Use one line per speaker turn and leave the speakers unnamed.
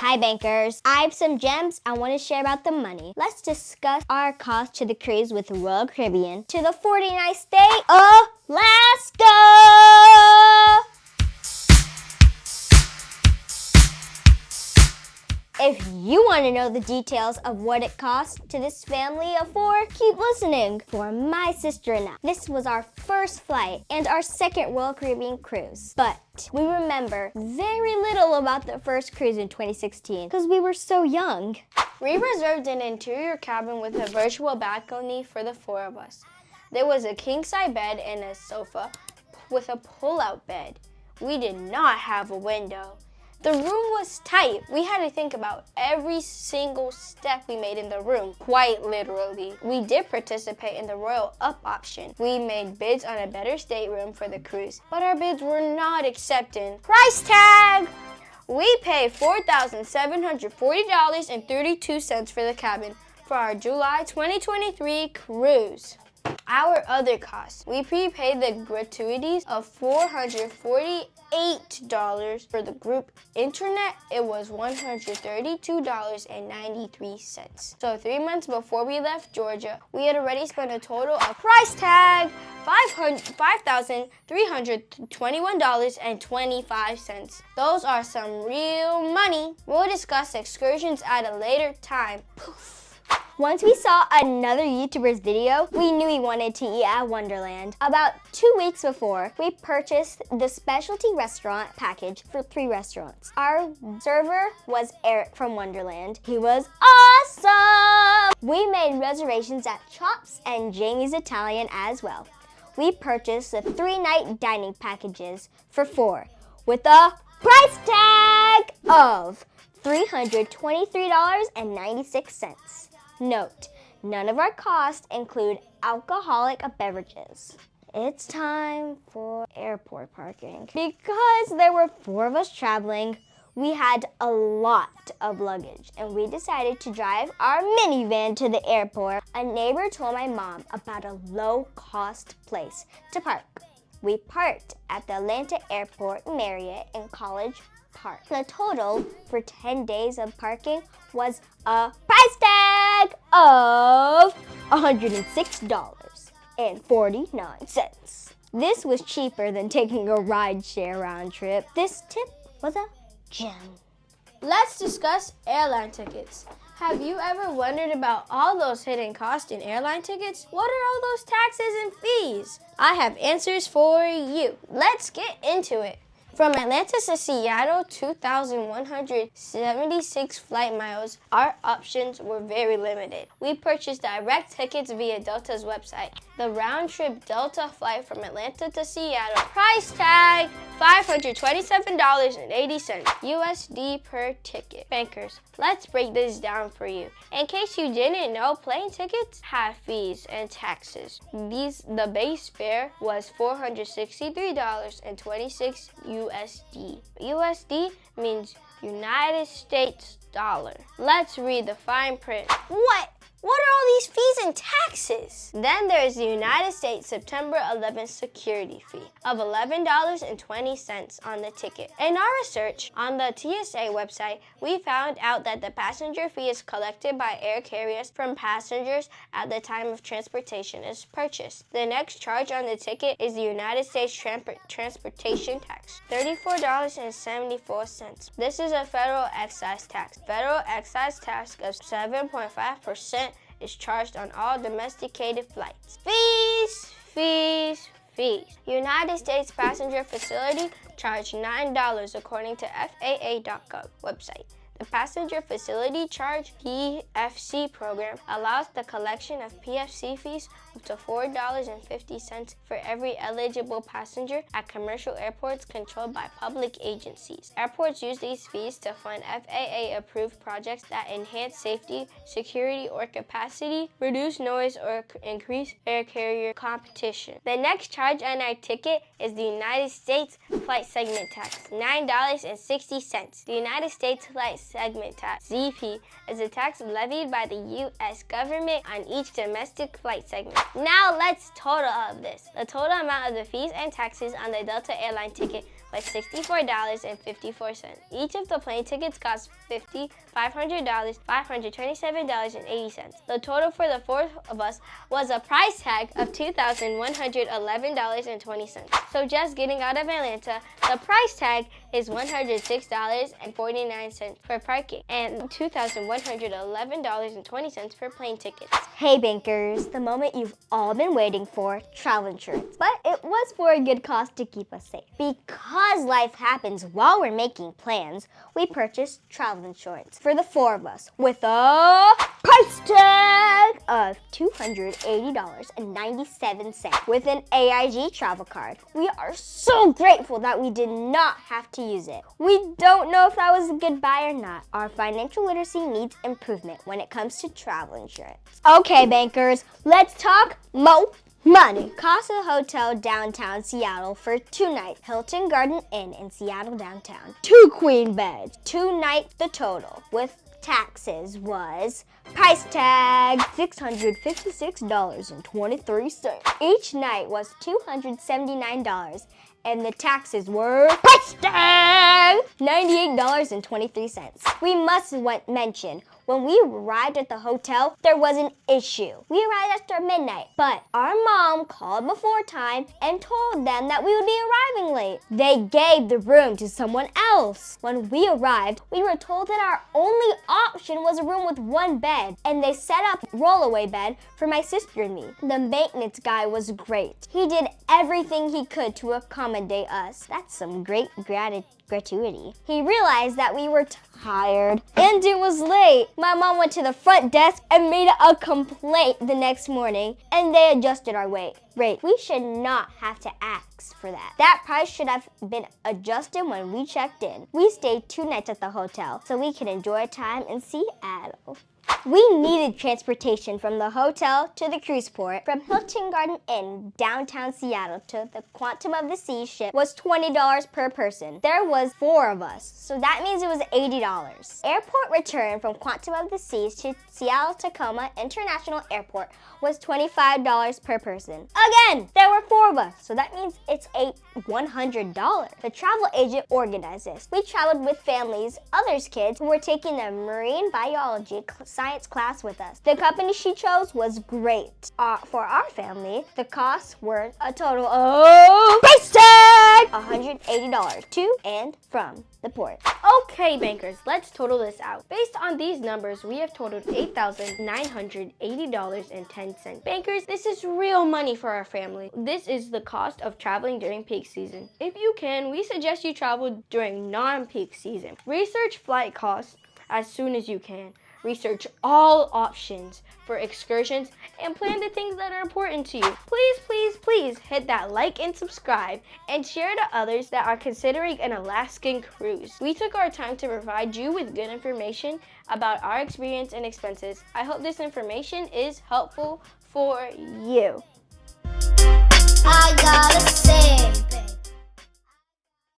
Hi bankers, I have some gems I want to share about the money. Let's discuss our cost to the cruise with Royal Caribbean to the 49th state, Alaska! If you want to know the details of what it cost to this family of four, keep listening. For my sister and I, this was our first flight and our second Royal Caribbean cruise. But we remember very little about the first cruise in 2016 because we were so young.
We reserved an interior cabin with a virtual balcony for the four of us. There was a king-size bed and a sofa with a pull-out bed. We did not have a window. The room was tight. We had to think about every single step we made in the room, quite literally. We did participate in the Royal Up option. We made bids on a better stateroom for the cruise, but our bids were not accepted. Price tag! We paid $4,740.32 for the cabin for our July 2023 cruise. Our other costs, we prepaid the gratuities of $448 for the group internet. It was $132.93. So 3 months before we left Georgia, we had already spent a total of price tag $5,321.25. Those are some real money. We'll discuss excursions at a later time. Poof.
Once we saw another YouTuber's video, we knew we wanted to eat at Wonderland. About 2 weeks before, we purchased the specialty restaurant package for 3 restaurants. Our server was Eric from Wonderland. He was awesome! We made reservations at Chops and Jamie's Italian as well. We purchased the 3-night dining packages for 4 with a price tag of $323.96. Note, none of our costs include alcoholic beverages. It's time for airport parking. Because there were 4 of us traveling, we had a lot of luggage and we decided to drive our minivan to the airport. A neighbor told my mom about a low-cost place to park. We parked at the Atlanta Airport Marriott in College Park. The total for 10 days of parking was a price tag of $106.49. This was cheaper than taking a rideshare round trip. This tip was a gem.
Let's discuss airline tickets. Have you ever wondered about all those hidden costs in airline tickets? What are all those taxes and fees? I have answers for you. Let's get into it. From Atlanta to Seattle, 2,176 flight miles, our options were very limited. We purchased direct tickets via Delta's website. The round-trip Delta flight from Atlanta to Seattle, price tag $527.80 USD per ticket. Bankers, let's break this down for you. In case you didn't know, plane tickets have fees and taxes. The base fare was $463.26 USD. USD means United States dollar. Let's read the fine print. What are all these fees and taxes? Then there's the United States September 11th security fee of $11.20 on the ticket. In our research on the TSA website, we found out that the passenger fee is collected by air carriers from passengers at the time of transportation is purchased. The next charge on the ticket is the United States transportation tax, $34.74. This is a federal excise tax. Federal excise tax of 7.5% is charged on all domesticated flights. Fees. United States passenger facility charge $9 according to FAA.gov website. The passenger facility charge PFC program allows the collection of PFC fees up to $4.50 for every eligible passenger at commercial airports controlled by public agencies. Airports use these fees to fund FAA-approved projects that enhance safety, security, or capacity, reduce noise, or increase air carrier competition. The next charge on our ticket is the United States Flight Segment Tax, $9.60. The United States Flight Segment Tax, ZP, is a tax levied by the U.S. government on each domestic flight segment. Now let's total of this. The total amount of the fees and taxes on the Delta airline ticket by $64.54. Each of the plane tickets cost $500, $527.80. The total for the four of us was a price tag of $2,111.20. So just getting out of Atlanta, the price tag is $106.49 for parking and $2,111.20 for plane tickets.
Hey bankers, the moment you've all been waiting for, travel insurance. But it was for a good cause to keep us safe. Because life happens while we're making plans, we purchased travel insurance for the four of us with a price tag of $280.97 with an AIG travel card. We are so grateful that we did not have to use it. We don't know if that was a good buy or not. Our financial literacy needs improvement when it comes to travel insurance. Okay, bankers, let's talk more money. Cost of the hotel downtown Seattle for 2 nights. Hilton Garden Inn in Seattle downtown. 2 queen beds. 2 nights the total with taxes was price tag $656.23. Each night was $279 and the taxes were price tag $98.23. We must mention, when we arrived at the hotel, there was an issue. We arrived after midnight, but our mom called before time and told them that we would be arriving late. They gave the room to someone else. When we arrived, we were told that our only option was a room with 1 bed, and they set up a rollaway bed for my sister and me. The maintenance guy was great. He did everything he could to accommodate us. That's some great gratuity. He realized that we were tired and it was late. My mom went to the front desk and made a complaint the next morning, and they adjusted our rate. We should not have to ask for that. That price should have been adjusted when we checked in. We stayed 2 nights at the hotel so we could enjoy time in Seattle. We needed transportation from the hotel to the cruise port. From Hilton Garden Inn, downtown Seattle, to the Quantum of the Seas ship was $20 per person. There was 4 of us, so that means it was $80. Airport return from Quantum of the Seas to Seattle-Tacoma International Airport was $25 per person. Again, there were 4 of us, so that means it's $100. The travel agent organized this. We traveled with families, others' kids who were taking the marine biology science class with us. The company she chose was great. For our family, the costs were a total of price tag $180 to and from the port.
Okay, bankers, let's total this out. Based on these numbers, we have totaled $8,980.10. Bankers, this is real money for our family. This is the cost of traveling during peak season. If you can, we suggest you travel during non-peak season. Research flight costs as soon as you can. Research all options for excursions and plan the things that are important to you. Please hit that like and subscribe and share to others that are considering an Alaskan cruise. We took our time to provide you with good information about our experience and expenses. I hope this information is helpful for you.
I gotta say